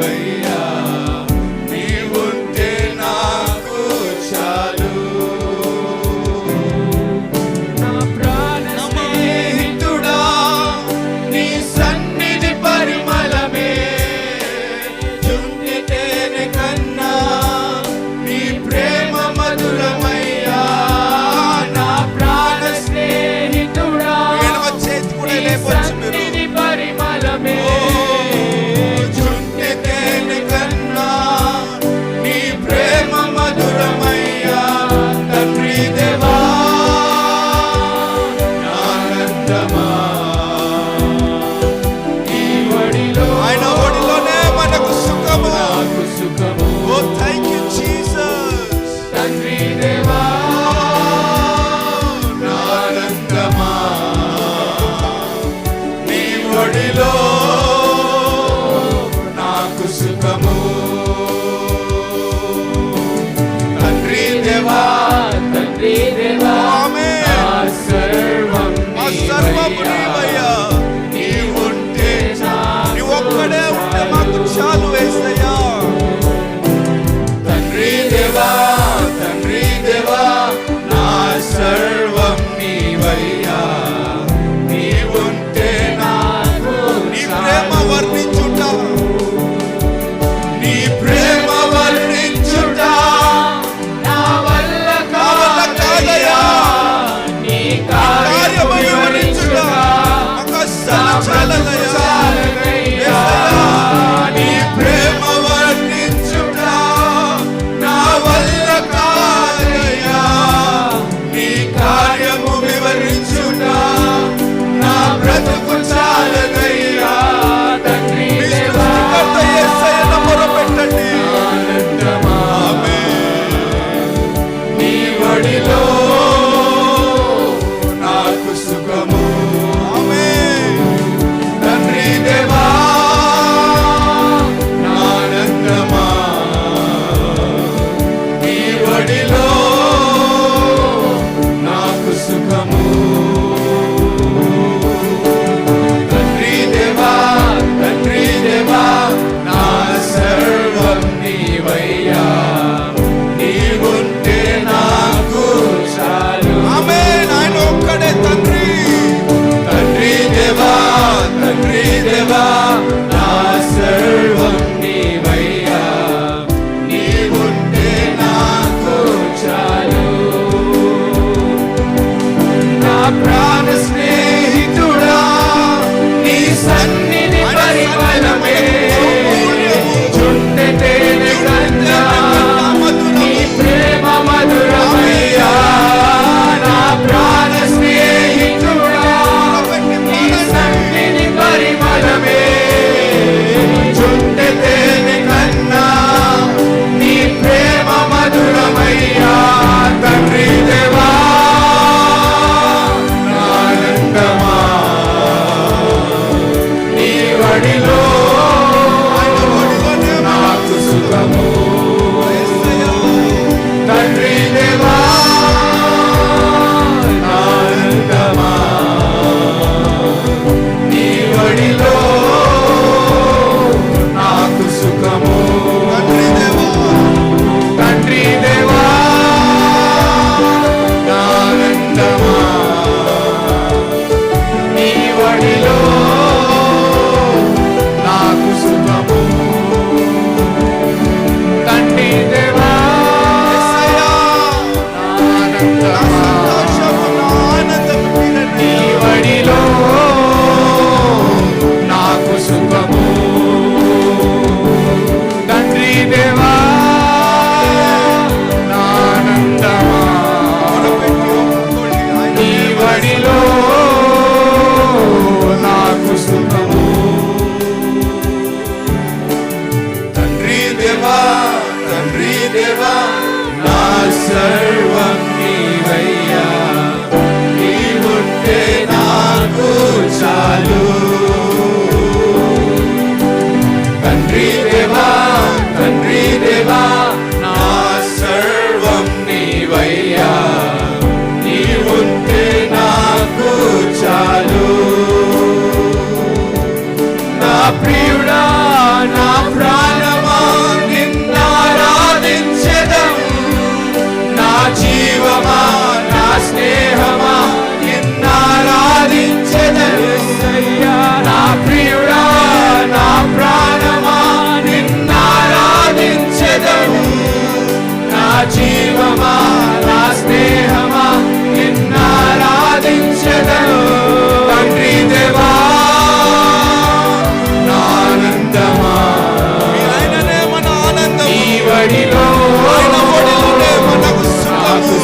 నీవయ్యా, నీవుంటే నాకు చాలు. నా ప్రాణ స్నేహితుడా, నీ సన్నిధి పరిమళమే చుంటి తేనె కన్నా నీ ప్రేమ మధురమయ్యా. నా ప్రాణ స్నేహితుడా, ఎడమ చేతి కూడా లేపొచ్చు మీరు. సన్నిధి పరిమళమే చుంటి తేనె కన్నా నీ ప్రేమ మధురమయ్యా. తండ్రి దేవా, ఆనందమా నీ ఒడిలో, ఆయన ఒడిలోనే మనకు సుఖము. నాకు సుఖము. ఓ థ్యాంక్ యూ జీసస్. తండ్రి దేవా, ఆనందమా నీ ఒడిలో నాకు సుఖము. తండ్రి దేవా, తండ్రి దేవా, ఆమేన్. నా సర్వం మా సర్వము నీవయ్యా. నీవయ్యా. నీవుంటే నీ ఒక్కడే ఉంటే మాకు చాలు యేసయ్యా. తండ్రి దేవా, తండ్రి దేవా, నా సర్వం నీవయ్యా. నీవుంటే నాకు నీ ప్రేమ వర్ణించుట, నీ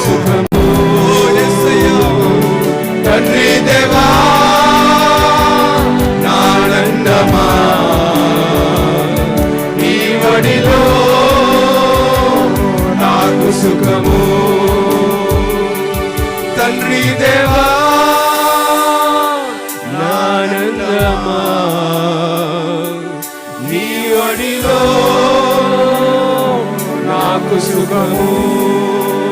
సుఖము ఓ యేసయ్యా తండ్రి దేవా ఆనందమా నీ ఒడిలో నాకు సుఖము తండ్రి దేవా ఆనందమా నీ ఒడిలో నాకు సుఖము